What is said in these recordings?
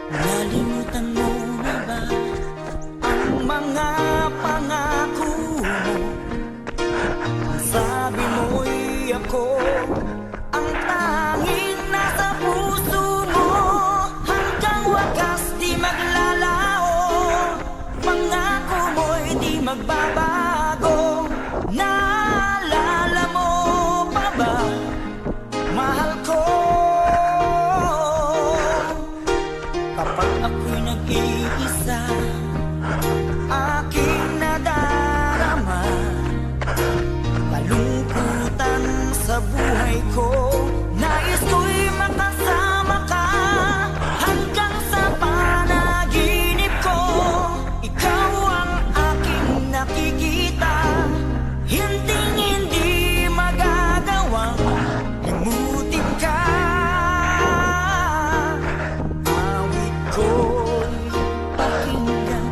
Nalimutan mo na ba ang mga pangako mo? Sabi mo'y ako ang tanging nasa puso mo. Hanggang wakas di maglalao, pangako mo'y di magbabago. Naalala mo pa ba, mahal ko? Kapag ako'y nag-iisa, aking nadarama kalungkutan sa buhay ko. Nais ko'y makasama ka hanggang sa panaginip ko. Ikaw ang aking nakikita, hinding-hindi magagawang limutin ka. Awit ko'y pakinggan,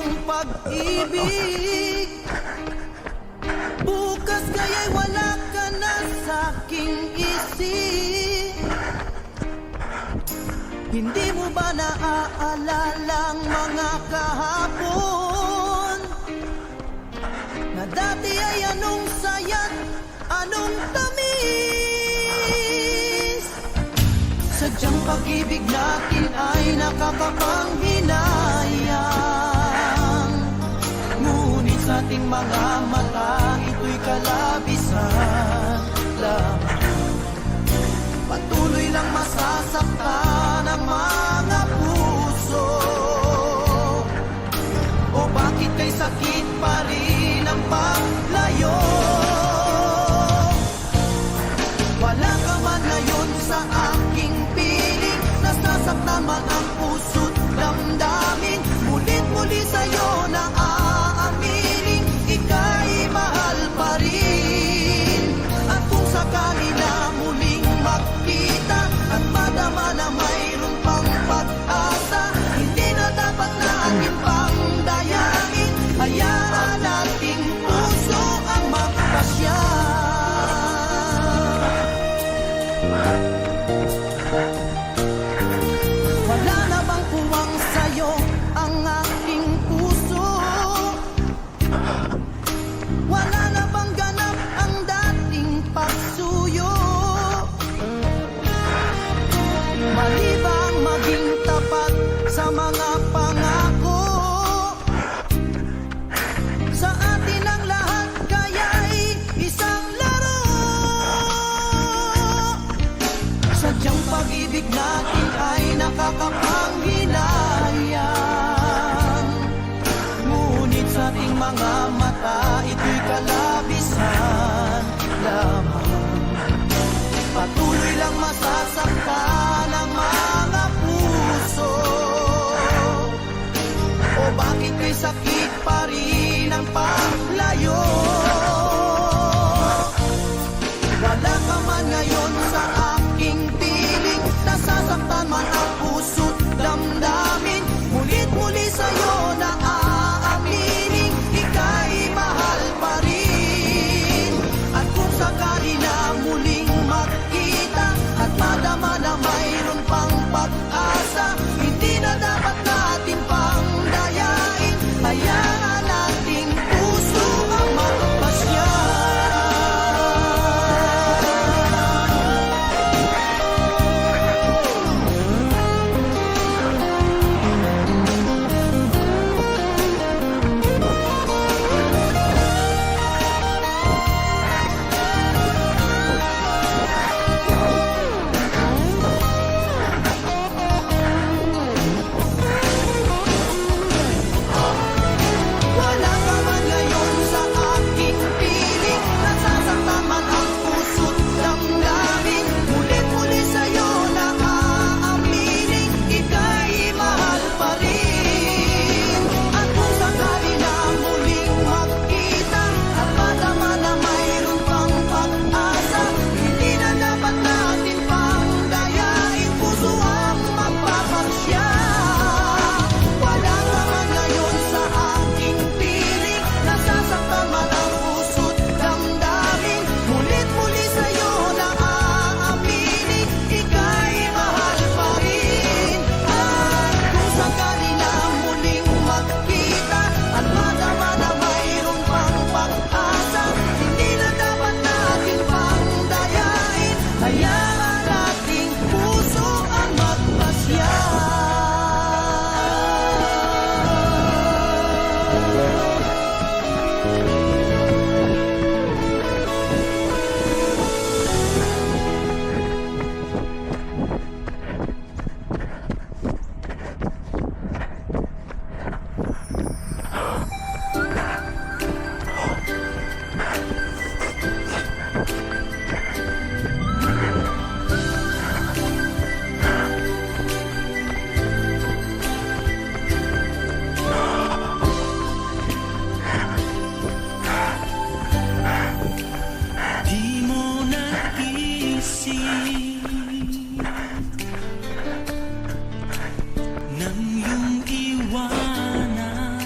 iyong pag-ibig. Bukas kaya'y wala ka na sa'king isip. Hindi mo ba naaalala ang mga kahapon na dati ay anong saya't anong tamis? Sadyang pag-ibig natin ay nakakapanghinayang, ngunit sa ating mga mata ito'y kalabisan lamang. Patuloy lang masasaktan ang mga puso. O bakit kay sakit pa rin ang paglayo? Wala ka man ngayon sa aking piling, nasasaktan man ang puso't damdamin. Mulit-muli sa'yo na aaminin, ika'y mahal pa rin. At kung sakali na muling magkita at madama na mayroon pang pag-asa, hindi na dapat na ating pangdayain. Hayaan nating puso ang magpasya. Wala na bang puwang sa'yo ang aking puso? Wala na bang ganap ang dating pagsuyo? Mali bang maging tapat sa mga pangako? Sa atin ang lahat kaya'y isang laro. Sadyang pag-ibig natin ay nakakapanghinayang, ngunit sa ating mga mata ito'y kalabisan lamang. Patuloy lang masasaktan ang mga puso. O bakit may sakit pa rin ang paglayo? Wala ka man ngayon sa aking piling, nasasaktan man ang puso't damdamin. Mulit-muli sa'yo na aaminin, ika'y mahal pa rin. At kung sakali na muling magkita at madama na mayroon pang pag-asa, hindi na dapat natin pang dayain. Hayaan nating puso ang magpasya. Wala ka man ngayon sa aking piling, nasasaktan man ang puso't damdamin. Mulit-muli sa'yo na aaminin, ika'y mahal pa rin. At kung sakali na muling magkita at madama na mayroon pang pag-asa, hindi na dapat natin pang dayain, puso ang magpapasya. Wala ka man ngayon sa aking piling, nasasaktan man ang puso't damdamin. Mulit-muli sa'yo na aaminin, ika'y mahal pa rin. At kung sakali na muling magkita at madama na mayroon pang pag-asa, hindi na dapat natin pang dayain. Hayaan nating puso ang magpasya. Di mo naisip nang iyong iwanan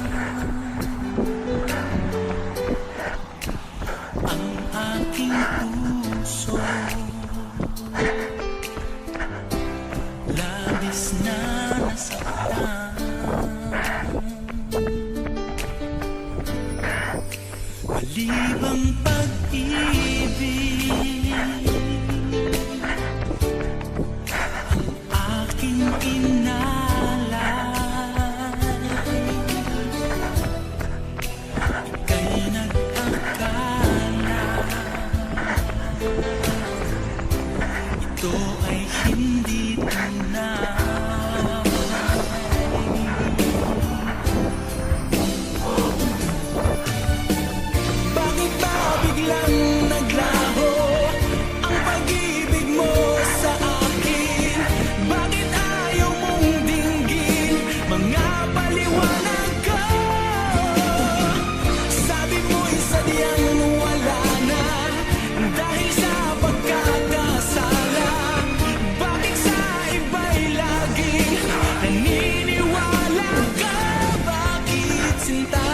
ito ay hindi tunay. Bakit ba biglang naglaho ang pag-ibig mo sa akin? Bakit ayaw mong dinggin mga paliwanag ko? Sabi mo'y sadyang wala na dahil sa pagkakasala. Bakit sa iba'y laging naniniwala ka? Bakit sinta?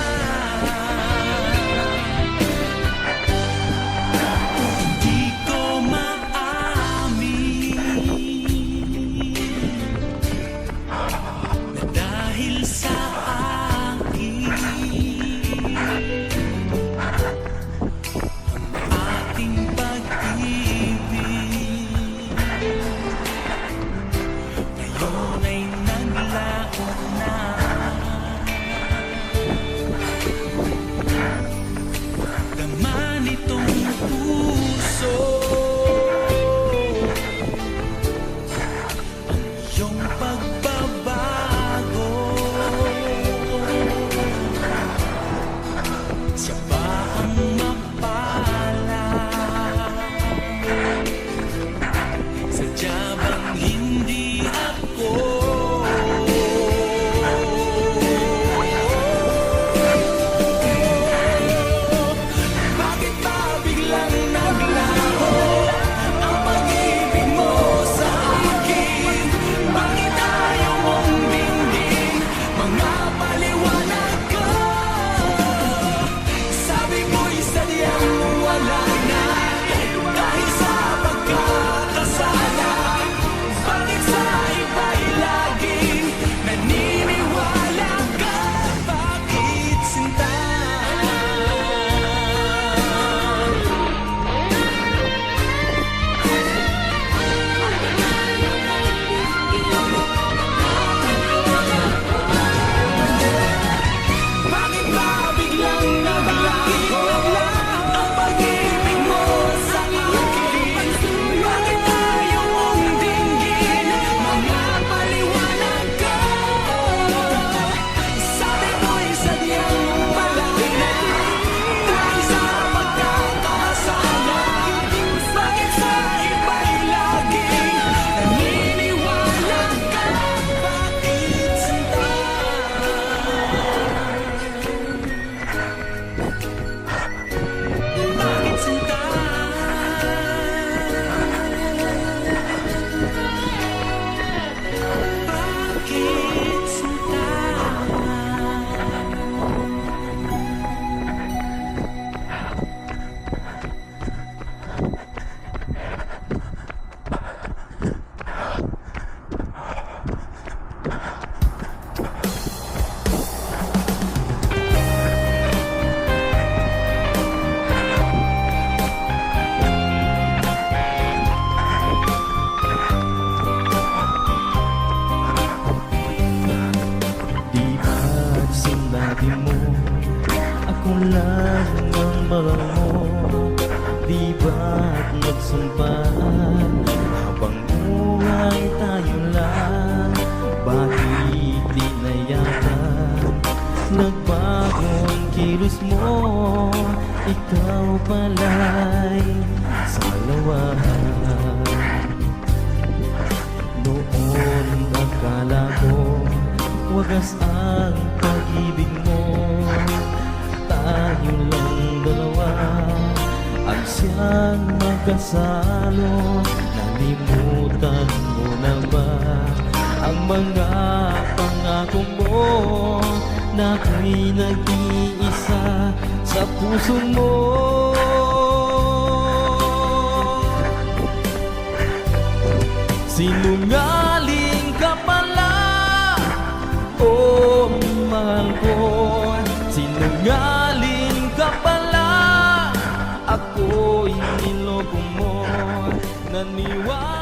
Di ko maamin na dahil sa akin ating pag-ibig ngayon ay naglaon na. Dama nitong puso ang iyong pagbabago. Siya ba ang mapala? Sadya bang hindi ako? Bakit ba biglang naglaho ang pag-ibig mo sa akin? Bakit ayaw mong dinggin mga paliwanag ko? Sabi mo'y sadyang wala na dahil sa pagkakasala. Bakit sa iba'y laging naniniwala ka? Bakit sinta? Bakit ba biglang naglaho ang pag-ibig mo sa akin? Bakit ayaw mong dinggin mga paliwanag ko? Sabi mo'y sadyang wala na dahil sa pagkakasala. Bakit sa iba'y laging naniniwala ka? Bakit sinta? Bakit sinta? Bakit sinta? Di ba't sinabi mo ako lang ang mahal mo? Di ba't nagsumpaan habang buhay tayo lang? Bakit di na yata nagbago ang kilos mo? Ikaw pala'y salawahan. Noon akala ko wagas ang pag-ibig mo. Tayo lang dalawa ang siyang magkasalo. Nalimutan mo na ba ang mga pangako mo na ako'y nag-iisa sa puso mo? Sinungaling ka pala, oh mahal ko. Sinungaling ka pala, ako'y niloko mo. Naniwala